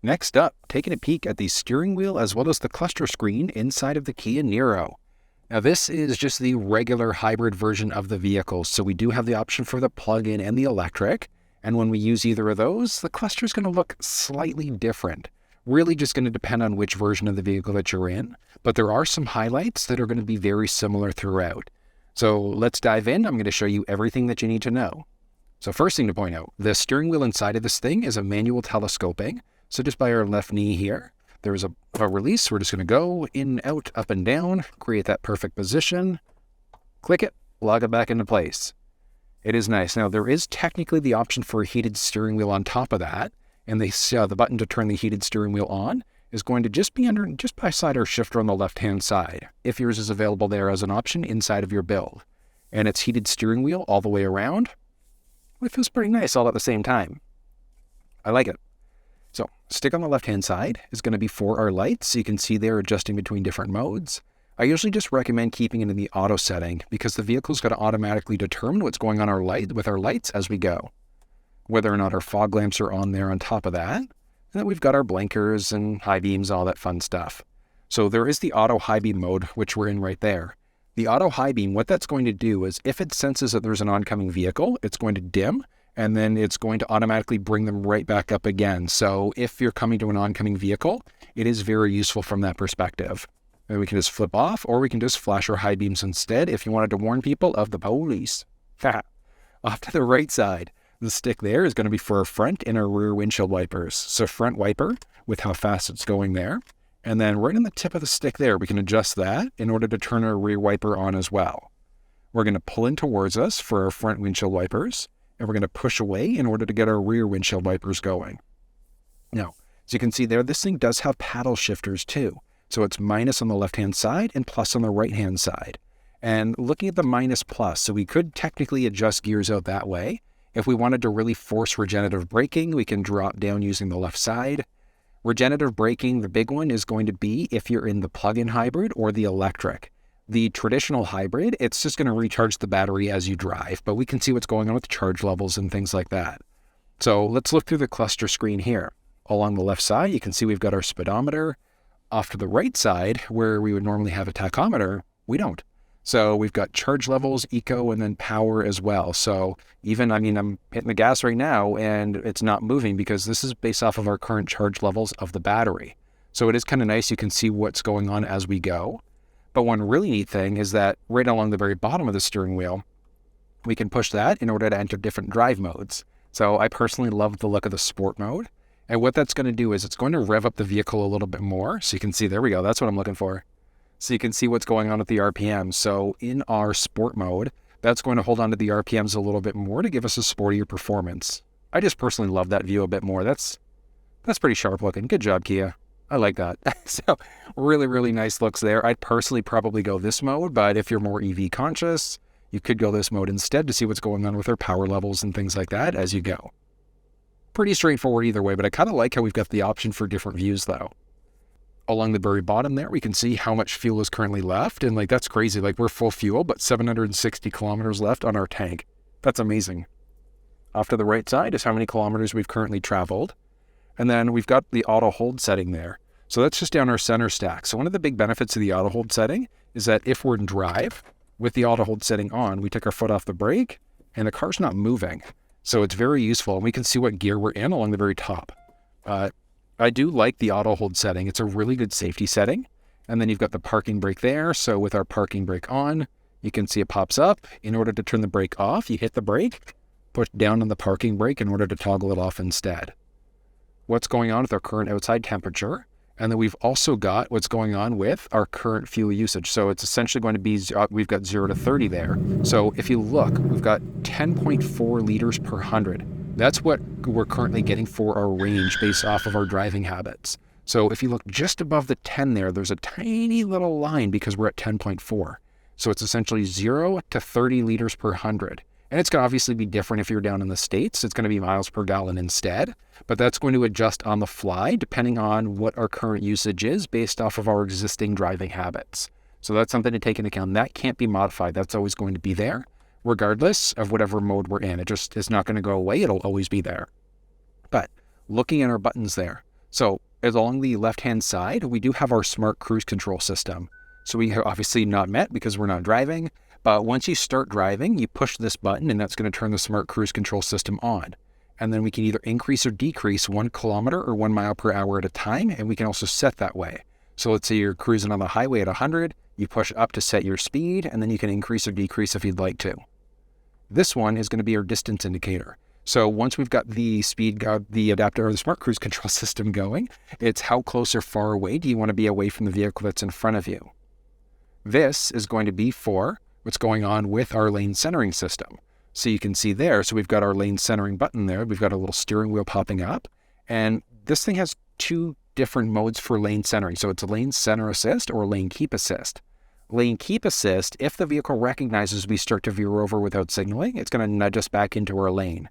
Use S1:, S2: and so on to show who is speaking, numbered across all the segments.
S1: Next up, taking a peek at the steering wheel as well as the cluster screen inside of the Kia Niro. Now this is just the regular hybrid version of the vehicle, so we do have the option for the plug-in and the electric, and when we use either of those, the cluster is going to look slightly different. Really just going to depend on which version of the vehicle that you're in, but there are some highlights that are going to be very similar throughout. So let's dive in. I'm going to show you everything that you need to know. So first thing to point out, the steering wheel inside of this thing is a manual telescoping. So just by our left knee here, there's a release. We're just going to go in, out, up and down, create that perfect position, click it, log it back into place. It is nice. Now there is technically the option for a heated steering wheel on top of that, and the button to turn the heated steering wheel on is going to just be just beside our shifter on the left-hand side, if yours is available there as an option inside of your build. And it's heated steering wheel all the way around. It feels pretty nice all at the same time. I like it. So, stick on the left-hand side is going to be for our lights. So you can see they're adjusting between different modes. I usually just recommend keeping it in the auto setting because the vehicle's going to automatically determine what's going on with our lights as we go. Whether or not our fog lamps are on there on top of that. And then we've got our blinkers and high beams, all that fun stuff. So there is the auto high beam mode, which we're in right there. The auto high beam, what that's going to do is if it senses that there's an oncoming vehicle, it's going to dim, and then it's going to automatically bring them right back up again. So if you're coming to an oncoming vehicle, it is very useful from that perspective. And we can just flip off, or we can just flash our high beams instead if you wanted to warn people of the police. Off to the right side, the stick there is going to be for our front and our rear windshield wipers. So front wiper with how fast it's going there. And then right on the tip of the stick there, we can adjust that in order to turn our rear wiper on as well. We're going to pull in towards us for our front windshield wipers, and we're going to push away in order to get our rear windshield wipers going. Now, as you can see there, this thing does have paddle shifters too. So it's minus on the left-hand side and plus on the right-hand side. And looking at the minus plus, so we could technically adjust gears out that way. If we wanted to really force regenerative braking, we can drop down using the left side. Regenerative braking, the big one, is going to be if you're in the plug-in hybrid or the electric. The traditional hybrid, it's just going to recharge the battery as you drive, but we can see what's going on with charge levels and things like that. So let's look through the cluster screen here. Along the left side, you can see we've got our speedometer. Off to the right side, where we would normally have a tachometer, we don't. So we've got charge levels, eco, and then power as well. So even, I'm hitting the gas right now and it's not moving because this is based off of our current charge levels of the battery. So it is kind of nice. You can see what's going on as we go. But one really neat thing is that right along the very bottom of the steering wheel, we can push that in order to enter different drive modes. So I personally love the look of the sport mode. And what that's going to do is it's going to rev up the vehicle a little bit more. So you can see, there we go. That's what I'm looking for. So you can see what's going on with the RPMs. So in our sport mode, that's going to hold on to the RPMs a little bit more to give us a sportier performance. I just personally love that view a bit more. That's pretty sharp looking. Good job, Kia. I like that. So really, really nice looks there. I'd personally probably go this mode, but if you're more EV conscious, you could go this mode instead to see what's going on with our power levels and things like that as you go. Pretty straightforward either way, but I kind of like how we've got the option for different views though. Along the very bottom there, we can see how much fuel is currently left. And that's crazy. We're full fuel, but 760 kilometers left on our tank. That's amazing. Off to the right side is how many kilometers we've currently traveled. And then we've got the auto hold setting there. So that's just down our center stack. So one of the big benefits of the auto hold setting is that if we're in drive with the auto hold setting on, we take our foot off the brake and the car's not moving. So it's very useful. And we can see what gear we're in along the very top. I do like the auto hold setting. It's a really good safety setting. And then you've got the parking brake there. So with our parking brake on, you can see it pops up. In order to turn the brake off, you hit the brake, push down on the parking brake in order to toggle it off instead. What's going on with our current outside temperature. And then we've also got what's going on with our current fuel usage. So it's essentially going to be, we've got 0 to 30 there. So if you look, we've got 10.4 liters per 100. That's what we're currently getting for our range based off of our driving habits. So if you look just above the 10 there, there's a tiny little line because we're at 10.4. So it's essentially 0 to 30 liters per 100. And it's going to obviously be different if you're down in the States. It's going to be miles per gallon instead. But that's going to adjust on the fly depending on what our current usage is based off of our existing driving habits. So that's something to take into account. That can't be modified. That's always going to be there, regardless of whatever mode we're in. It just is not going to go away. It'll always be there. But looking at our buttons there, So as along the left-hand side, we do have our smart cruise control system. So we are obviously not met because we're not driving, but once you start driving, you push this button and that's going to turn the smart cruise control system on. And then we can either increase or decrease 1 kilometer or 1 mile per hour at a time, and we can also set that way. So let's say you're cruising on the highway at 100, you push up to set your speed, and then you can increase or decrease if you'd like to. This one is going to be our distance indicator. So once we've got the the adapter or the smart cruise control system going, it's how close or far away do you want to be away from the vehicle that's in front of you. This is going to be for what's going on with our lane centering system. So you can see there, so we've got our lane centering button there. We've got a little steering wheel popping up, and this thing has 2 different modes for lane centering. So it's a lane center assist or lane keep assist. Lane keep assist, if the vehicle recognizes we start to veer over without signaling, it's going to nudge us back into our lane.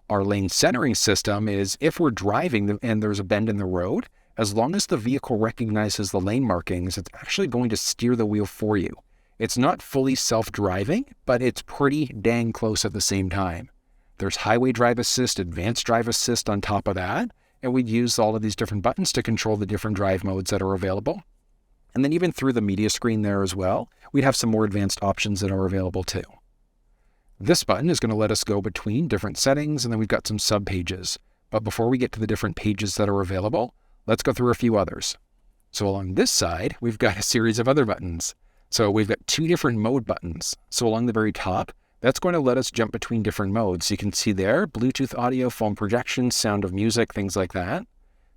S1: Our lane centering system is if we're driving and there's a bend in the road, as long as the vehicle recognizes the lane markings, it's actually going to steer the wheel for you. It's not fully self-driving, but it's pretty dang close at the same time. There's highway drive assist, advanced drive assist on top of that, and we'd use all of these different buttons to control the different drive modes that are available. And then even through the media screen there as well, we'd have some more advanced options that are available too. This button is going to let us go between different settings, and then we've got some sub-pages. But before we get to the different pages that are available, let's go through a few others. So along this side, we've got a series of other buttons. So we've got 2 different mode buttons. So along the very top, that's going to let us jump between different modes. You can see there, Bluetooth audio, phone projection, sound of music, things like that.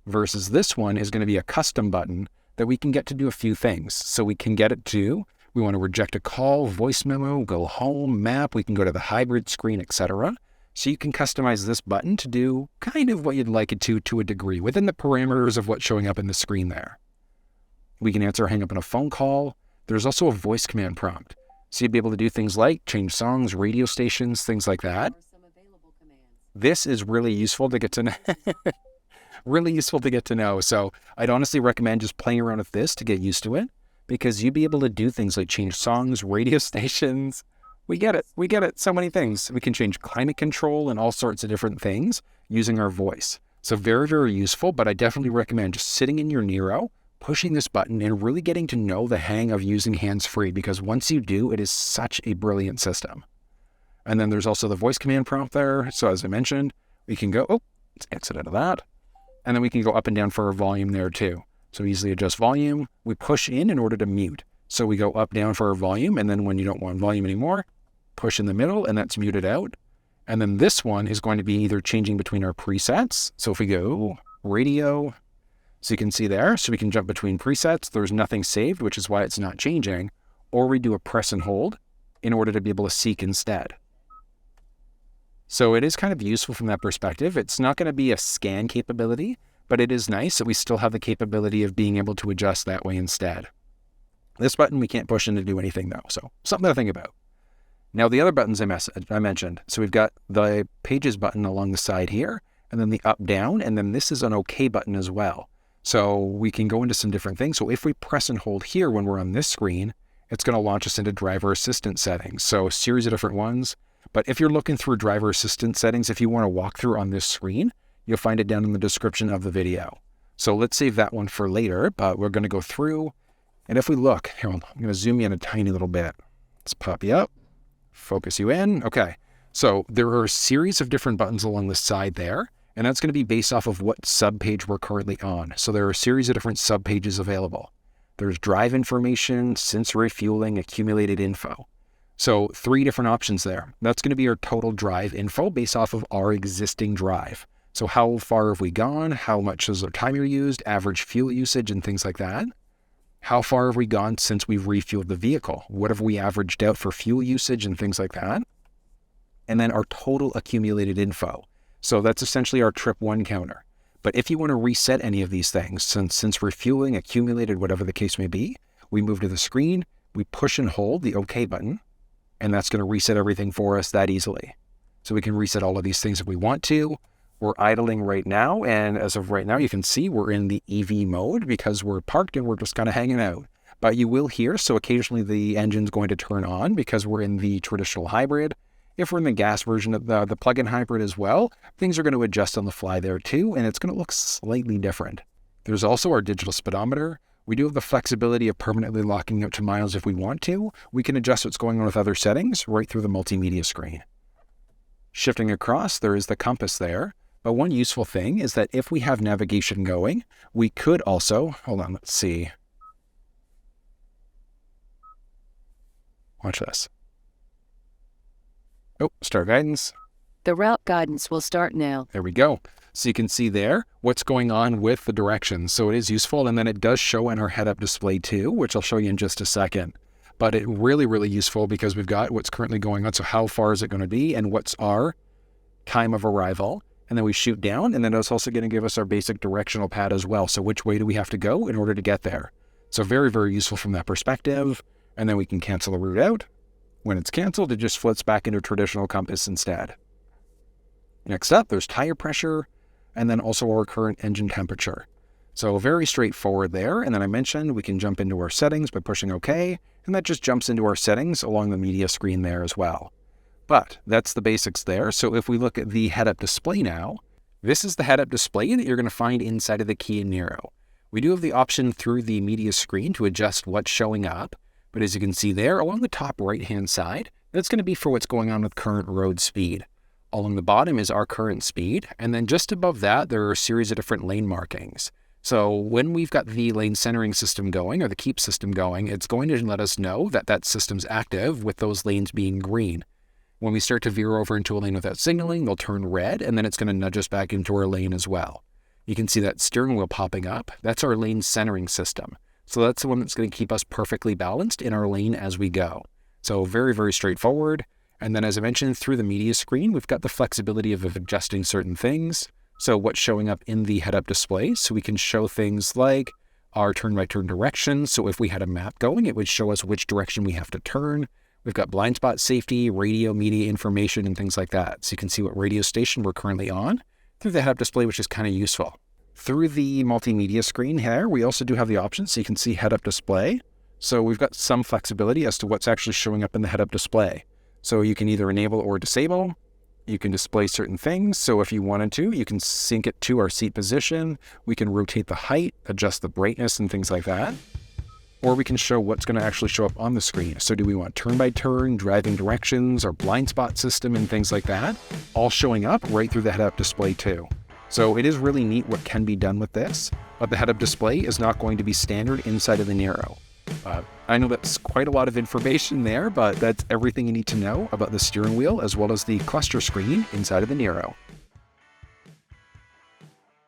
S1: Versus this one is going to be a custom button that we can get to do a few things. So we can get it to, we want to reject a call, voice memo, go home, map, we can go to the hybrid screen, etc. So you can customize this button to do kind of what you'd like it to a degree, within the parameters of what's showing up in the screen there. We can answer or hang up on a phone call. There's also a voice command prompt. So you'd be able to do things like change songs, radio stations, things like that. This is really useful to get to know. Really useful to get to know. So I'd honestly recommend just playing around with this to get used to it, because you'd be able to do things like change songs, radio stations. We get it. So many things. We can change climate control and all sorts of different things using our voice. So very, very useful, but I definitely recommend just sitting in your Niro, pushing this button and really getting to know the hang of using hands-free, because once you do, it is such a brilliant system. And then there's also the voice command prompt there. So as I mentioned, we can go, let's exit out of that. And then we can go up and down for our volume there too. So easily adjust volume. We push in order to mute. So we go up, down for our volume. And then when you don't want volume anymore, push in the middle and that's muted out. And then this one is going to be either changing between our presets. So if we go radio, so you can see there, so we can jump between presets. There's nothing saved, which is why it's not changing. Or we do a press and hold in order to be able to seek instead. So it is kind of useful from that perspective. It's not going to be a scan capability, but it is nice that we still have the capability of being able to adjust that way instead. This button we can't push in to do anything though, so something to think about. Now the other buttons I mentioned, so we've got the pages button along the side here, and then the up down, and then this is an OK button as well. So we can go into some different things. So if we press and hold here when we're on this screen, it's going to launch us into driver assistance settings. So a series of different ones. But if you're looking through driver assistance settings, if you want to walk through on this screen, you'll find it down in the description of the video. So let's save that one for later, but we're going to go through. And if we look, here, I'm going to zoom in a tiny little bit. Let's pop you up, focus you in. Okay. So there are a series of different buttons along the side there, and that's going to be based off of what subpage we're currently on. So there are a series of different subpages available. There's drive information, since refueling, accumulated info. So 3 different options there. That's going to be our total drive info based off of our existing drive. So how far have we gone? How much is our timer used? Average fuel usage and things like that. How far have we gone since we've refueled the vehicle? What have we averaged out for fuel usage and things like that? And then our total accumulated info. So that's essentially our trip 1 counter. But if you want to reset any of these things, since refueling, accumulated, whatever the case may be, we move to the screen, we push and hold the OK button, and that's going to reset everything for us that easily. So we can reset all of these things if we want to. We're idling right now, and as of right now, you can see we're in the EV mode because we're parked and we're just kind of hanging out. But you will hear, so occasionally the engine's going to turn on because we're in the traditional hybrid. If we're in the gas version of the plug-in hybrid as well, things are going to adjust on the fly there too, and it's going to look slightly different. There's also our digital speedometer. We do have the flexibility of permanently locking out to miles if we want to. We can adjust what's going on with other settings right through the multimedia screen. Shifting across, there is the compass there. But one useful thing is that if we have navigation going, we could also, hold on, let's see. Watch this. Oh, start guidance.
S2: The route guidance will start now.
S1: There we go. So you can see there what's going on with the directions. So it is useful. And then it does show in our head-up display too, which I'll show you in just a second. But it really useful because we've got what's currently going on. So how far is it going to be and what's our time of arrival? And then we shoot down, and then it's also going to give us our basic directional pad as well. So which way do we have to go in order to get there? So very useful from that perspective. And then we can cancel the route out. When it's canceled, it just flips back into traditional compass instead. Next up, there's tire pressure, and then also our current engine temperature. So very straightforward there. And then I mentioned we can jump into our settings by pushing OK, and that just jumps into our settings along the media screen there as well. But that's the basics there. So if we look at the head-up display now, this is the head-up display that you're going to find inside of the Kia Niro. We do have the option through the media screen to adjust what's showing up. But as you can see there, along the top right-hand side, that's going to be for what's going on with current road speed. Along the bottom is our current speed. And then just above that, there are a series of different lane markings. So when we've got the lane centering system going or the keep system going, it's going to let us know that that system's active with those lanes being green. When we start to veer over into a lane without signaling, they'll turn red, and then it's going to nudge us back into our lane as well. You can see that steering wheel popping up. That's our lane centering system. So that's the one that's going to keep us perfectly balanced in our lane as we go. So very straightforward. And then as I mentioned, through the media screen, we've got the flexibility of adjusting certain things. So what's showing up in the head-up display. So we can show things like our turn-by-turn direction. So if we had a map going, it would show us which direction we have to turn. We've got blind spot safety, radio, media information, and things like that. So you can see what radio station we're currently on through the head-up display, which is kind of useful. Through the multimedia screen here, we also do have the option so you can see head-up display. So we've got some flexibility as to what's actually showing up in the head-up display. So you can either enable or disable. You can display certain things. So if you wanted to, you can sync it to our seat position. We can rotate the height, adjust the brightness, and things like that. Or we can show what's going to actually show up on the screen. So do we want turn-by-turn, driving directions, or blind spot system, and things like that, all showing up right through the head-up display too. So it is really neat what can be done with this, but the head-up display is not going to be standard inside of the Niro. I know that's quite a lot of information there, but that's everything you need to know about the steering wheel as well as the cluster screen inside of the Niro.